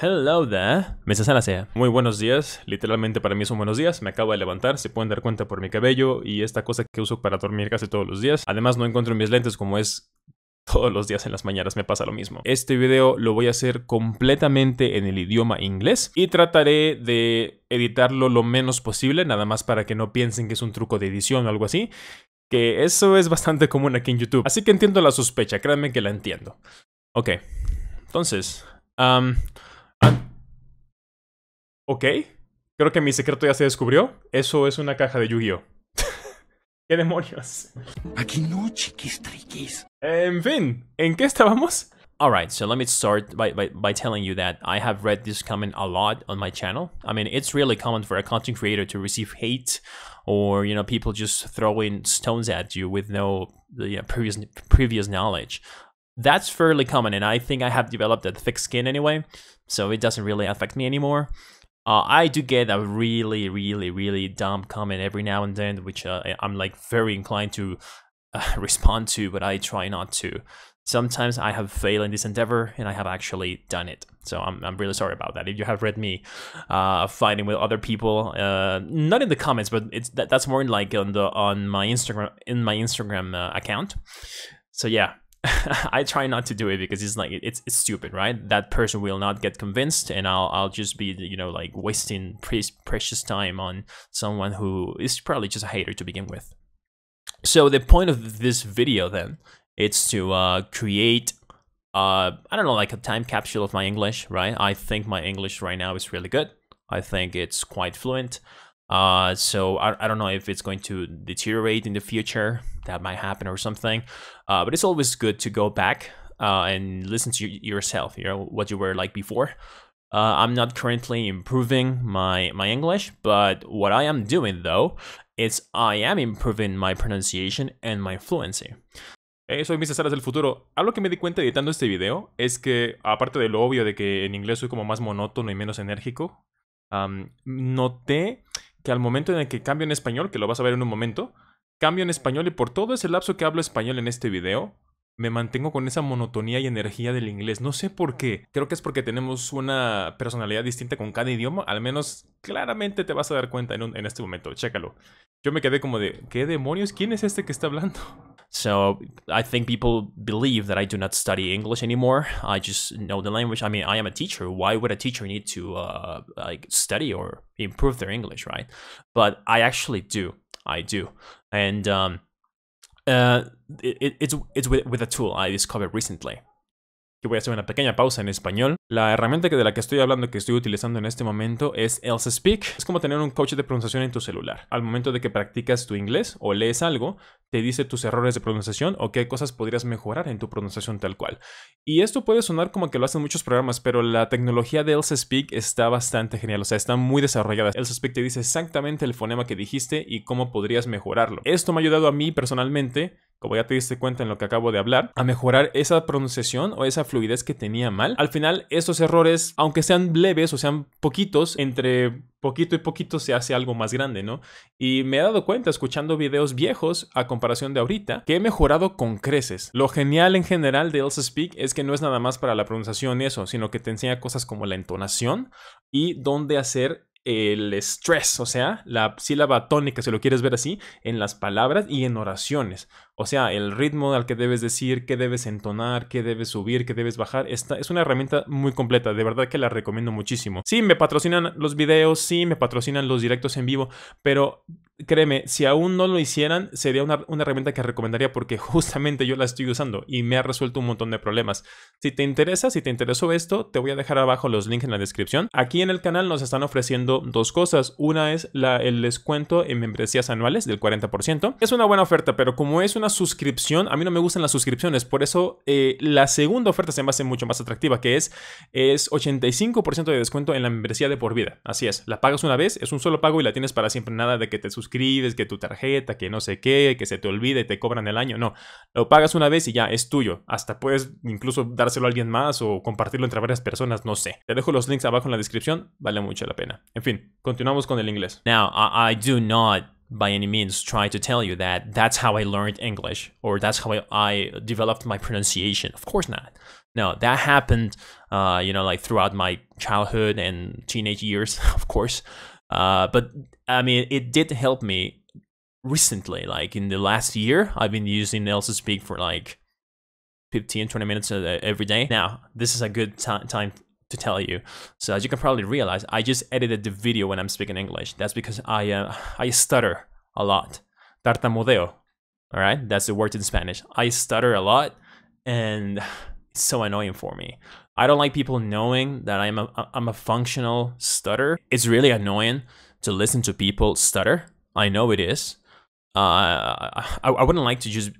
Hello there, Mr. Salas here. Muy buenos días, literalmente para mí son buenos días. Me acabo de levantar, se pueden dar cuenta por mi cabello y esta cosa que uso para dormir casi todos los días. Además no encuentro mis lentes como es todos los días en las mañanas, me pasa lo mismo. Este video lo voy a hacer completamente en el idioma inglés y trataré de editarlo lo menos posible, nada más para que no piensen que es un truco de edición o algo así. Que eso es bastante común aquí en YouTube. Así que entiendo la sospecha, créanme que la entiendo. Ok, entonces... ok, creo que mi secreto ya se descubrió. Eso es una caja de Yu-Gi-Oh! ¿Qué demonios? Aquí no, chiquis triquis. En fin, ¿en qué estábamos? Alright, so let me start by telling you that I have read this comment a lot on my channel. I mean, it's really common for a content creator to receive hate or, you know, people just throwing stones at you with no previous knowledge. That's fairly common, and I think I have developed a thick skin anyway, so it doesn't really affect me anymore. I do get a really dumb comment every now and then, which I'm like very inclined to respond to, but I try not to. Sometimes I have failed in this endeavor, and I have actually done it. So I'm really sorry about that. If you have read me fighting with other people, not in the comments, but that's more in like on my Instagram account. So yeah. I try not to do it because it's like it's stupid, right? That person will not get convinced, and I'll just be, you know, like wasting precious time on someone who is probably just a hater to begin with. So the point of this video then is to create I don't know, like a time capsule of my English, right? I think my English right now is really good. I think it's quite fluent. So I don't know if it's going to deteriorate in the future. That might happen or something. But it's always good to go back and listen to yourself, you know, what you were like before. I'm not currently improving my English, but what I am doing though is I am improving my pronunciation and my fluency. Soy Mr. Salas del futuro. Algo que me di cuenta editando este video es que, aparte de lo obvio de que en inglés soy como más monótono y menos enérgico, noté que al momento en el que cambio en español, que lo vas a ver en un momento, cambio en español y por todo ese lapso que hablo español en este video, me mantengo con esa monotonía y energía del inglés. No sé por qué. Creo que es porque tenemos una personalidad distinta con cada idioma. Al menos claramente te vas a dar cuenta en este momento. Chécalo. Yo me quedé como de, ¿qué demonios? ¿Quién es este que está hablando? So, I think people believe that I do not study English anymore. I just know the language. I mean, I am a teacher. Why would a teacher need to like study or improve their English, right? But I actually do. I do. And it's with a tool I discovered recently. Que voy a hacer una pequeña pausa en español. La herramienta de la que estoy hablando, que estoy utilizando en este momento, es Speak. Es como tener un coach de pronunciación en tu celular. Al momento de que practicas tu inglés o lees algo, te dice tus errores de pronunciación o qué cosas podrías mejorar en tu pronunciación tal cual. Y esto puede sonar como que lo hacen muchos programas, pero la tecnología de Speak está bastante genial. O sea, está muy desarrollada. Speak te dice exactamente el fonema que dijiste y cómo podrías mejorarlo. Esto me ha ayudado a mí personalmente, como ya te diste cuenta en lo que acabo de hablar, a mejorar esa pronunciación o esa fluidez que tenía mal. Al final, esos errores, aunque sean leves o sean poquitos, entre poquito y poquito se hace algo más grande, ¿no? Y me he dado cuenta, escuchando videos viejos a comparación de ahorita, que he mejorado con creces. Lo genial en general de Speak es que no es nada más para la pronunciación y eso, sino que te enseña cosas como la entonación y dónde hacer el stress, o sea, la sílaba tónica, si lo quieres ver así, en las palabras y en oraciones. O sea, el ritmo al que debes decir, qué debes entonar, qué debes subir, qué debes bajar. Esta es una herramienta muy completa, de verdad que la recomiendo muchísimo. Sí, me patrocinan los videos, sí, me patrocinan los directos en vivo, pero créeme, si aún no lo hicieran, sería una herramienta que recomendaría porque justamente yo la estoy usando y me ha resuelto un montón de problemas. Si te interesa, si te interesó esto, te voy a dejar abajo los links en la descripción. Aquí en el canal nos están ofreciendo dos cosas. Una es el descuento en membresías anuales del 40%. Es una buena oferta, pero como es una suscripción, a mí no me gustan las suscripciones, por eso la segunda oferta se me hace mucho más atractiva, que es 85% de descuento en la membresía de por vida. Así es, la pagas una vez, es un solo pago y la tienes para siempre. Nada de que te suscribes, que tu tarjeta, que no sé qué, que se te olvide y te cobran el año. No, lo pagas una vez y ya es tuyo. Hasta puedes incluso dárselo a alguien más o compartirlo entre varias personas, no sé. Te dejo los links abajo en la descripción, vale mucho la pena. En fin, continuamos con el inglés. Now, I do not by any means try to tell you that that's how I learned English or that's how I developed my pronunciation. Of course not. No, that happened, you know, like throughout my childhood and teenage years, of course. But I mean, it did help me recently. Like in the last year, I've been using Also Speak for like 15, 20 minutes every day. Now, this is a good time to tell you. So as you can probably realize, I just edited the video when I'm speaking English. That's because I stutter a lot. Tartamudeo. All right, that's the word in Spanish. I stutter a lot, and it's so annoying for me. I don't like people knowing that I'm a functional stutter. It's really annoying to listen to people stutter. I know it is. I wouldn't like to just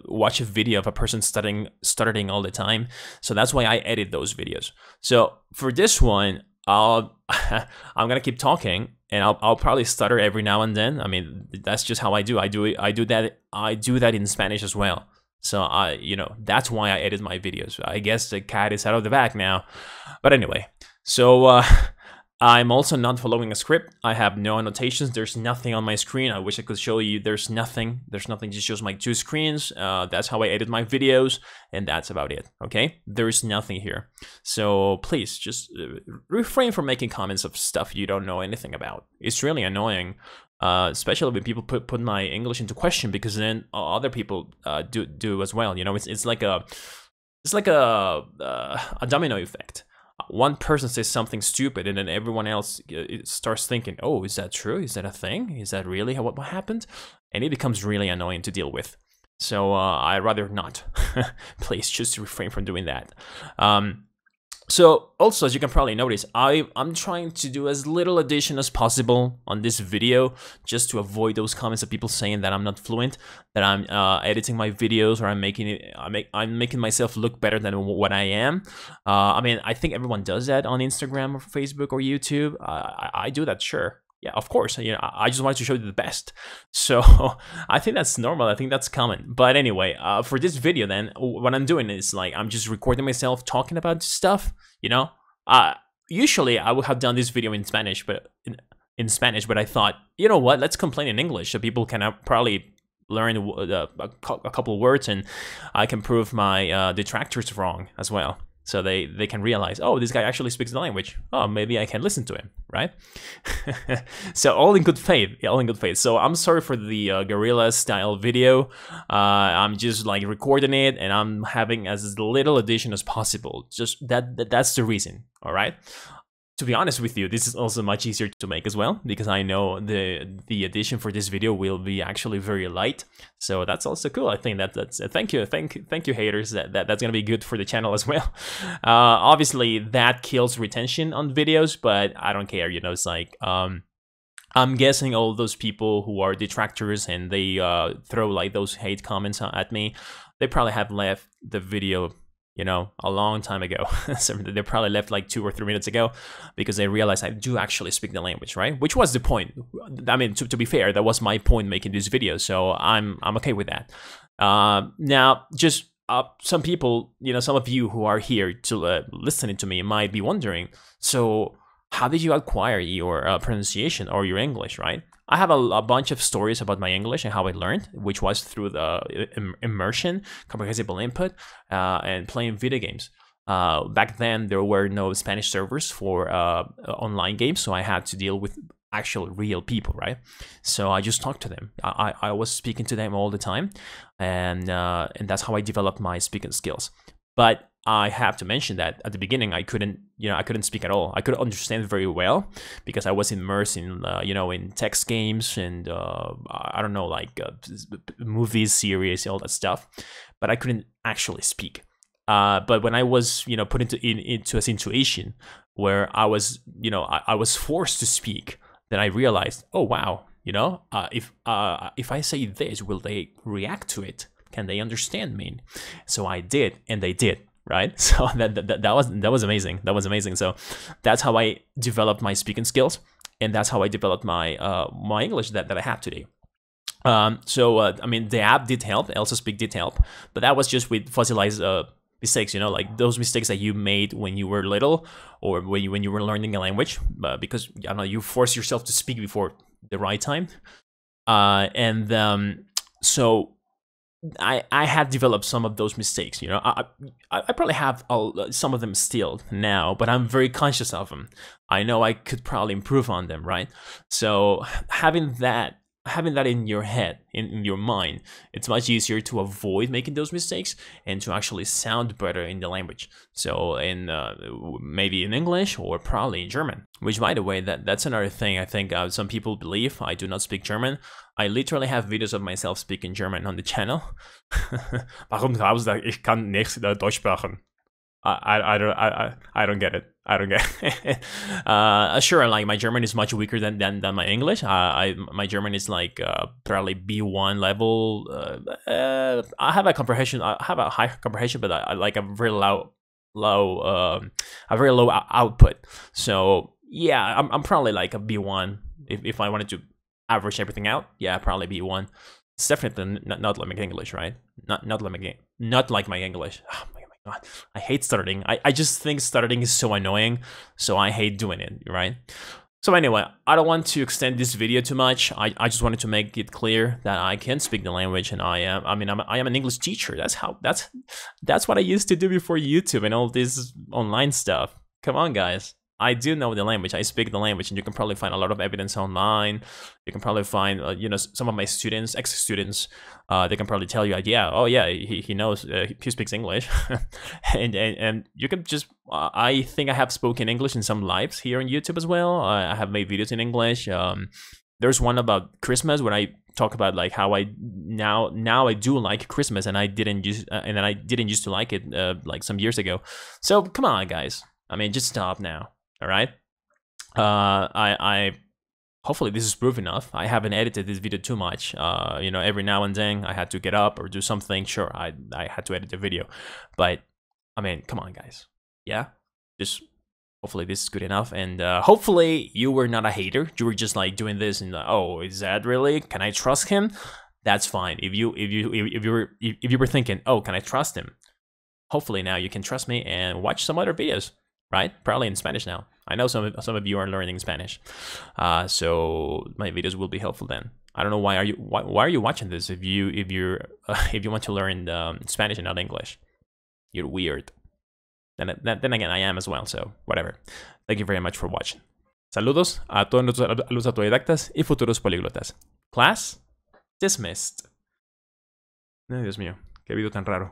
watch a video of a person stuttering all the time. So that's why I edit those videos. So for this one, I'm gonna keep talking, and I'll probably stutter every now and then. I mean, that's just how I do. I do that in Spanish as well. So you know, that's why I edit my videos. I guess the cat is out of the bag now. But anyway, so I'm also not following a script. I have no annotations. There's nothing on my screen. I wish I could show you. There's nothing. There's nothing. Just shows my two screens. That's how I edit my videos, and that's about it. Okay? There's nothing here. So please just refrain from making comments of stuff you don't know anything about. It's really annoying, especially when people put my English into question, because then other people do as well. You know, it's like a domino effect. One person says something stupid, and then everyone else starts thinking, oh, is that true? Is that a thing? Is that really what happened? And it becomes really annoying to deal with. So I'd rather not. Please just refrain from doing that. So also, as you can probably notice, I'm trying to do as little addition as possible on this video, just to avoid those comments of people saying that I'm not fluent, that I'm editing my videos, or I'm making myself look better than what I am. I mean, I think everyone does that on Instagram or Facebook or YouTube. I do that, sure. Yeah, of course. You know, I just wanted to show you the best. So I think that's normal. I think that's common. But anyway, for this video, then what I'm doing is like I'm just recording myself talking about stuff. You know, usually I would have done this video in Spanish, but in Spanish. But I thought, you know what? Let's complain in English, so people can probably learn a couple words, and I can prove my detractors wrong as well. So they can realize, oh, this guy actually speaks the language. Oh, maybe I can listen to him, right? So all in good faith, yeah, all in good faith. So I'm sorry for the guerrilla style video. I'm just like recording it, and I'm having as little addition as possible. Just that's the reason, all right? To be honest with you, this is also much easier to make as well, because I know the addition for this video will be actually very light. So that's also cool. I think that's thank you haters. That's gonna be good for the channel as well. Obviously that kills retention on videos, but I don't care. You know, it's like I'm guessing all those people who are detractors and they throw like those hate comments at me, they probably have left the video, you know, a long time ago. So they probably left like 2 or 3 minutes ago, because they realized I do actually speak the language, right? Which was the point. I mean, to be fair, that was my point making this video, so I'm okay with that. Now, just some people, you know, some of you who are here to listening to me might be wondering, so how did you acquire your pronunciation or your English, right? I have a bunch of stories about my English and how I learned, which was through the immersion, comprehensible input, and playing video games. Back then, there were no Spanish servers for online games, so I had to deal with actual real people, right? So I just talked to them. I was speaking to them all the time, and that's how I developed my speaking skills. But I have to mention that at the beginning, I couldn't speak at all. I could understand very well because I was immersed in, in text games and I don't know, like movies, series, all that stuff. But I couldn't actually speak. But when I was, put into a situation where I was, I was forced to speak, then I realized, oh wow, if I say this, will they react to it? Can they understand me? So I did, and they did. Right, so that was amazing. That was amazing. So that's how I developed my speaking skills, and that's how I developed my my English that I have today. I mean, the app did help. Also Speak did help, but that was just with fossilized mistakes. Like those mistakes that you made when you were little, or when you were learning a language, because I don't know, you force yourself to speak before the right time, so I have developed some of those mistakes. You know, I probably have some of them still now, but I'm very conscious of them. I know I could probably improve on them, right? So having that in your head, in your mind, it's much easier to avoid making those mistakes and to actually sound better in the language. So in maybe in English or probably in German, which, by the way, that's another thing. I think some people believe I do not speak German. I literally have videos of myself speaking German on the channel. Warum glaubst du, ich kann nicht Deutsch sprechen? I don't get it. I don't get it. Sure, like my German is much weaker than my English. My German is like probably B1 level. I have a comprehension. I have a high comprehension, but I like a very low output. So yeah, I'm probably like a B1 if I wanted to average everything out. Yeah, probably B1. It's definitely not like my English, right? Not like my English. Oh my God, I hate stuttering. I just think stuttering is so annoying, so I hate doing it, right? So anyway, I don't want to extend this video too much. I just wanted to make it clear that I can speak the language, and I am an English teacher. That's what I used to do before YouTube and all this online stuff. Come on, guys. I do know the language. I speak the language, and you can probably find a lot of evidence online. You can probably find, you know, some of my students, ex-students, they can probably tell you, yeah, oh yeah, he knows, he speaks English, and you can just, I think I have spoken English in some lives here on YouTube as well. I have made videos in English. There's one about Christmas when I talk about like how I now I do like Christmas, and I didn't used to like it like some years ago. So come on, guys. I mean, just stop now. All right. I hopefully this is proof enough. I haven't edited this video too much. You know, every now and then I had to get up or do something. Sure, I had to edit the video, but I mean, come on, guys. Yeah, just hopefully this is good enough, and hopefully you were not a hater. You were just like doing this and oh, is that really? Can I trust him? That's fine. If you were thinking, oh, can I trust him? Hopefully now you can trust me and watch some other videos. Right? Probably in Spanish now. I know some of you are learning Spanish, so my videos will be helpful then. I don't know why are you watching this if you want to learn Spanish and not English. You're weird. Then again, I am as well. So whatever. Thank you very much for watching. Saludos a todos los autodidactas y futuros políglotas. Class dismissed. Ay, Dios mío, qué video tan raro.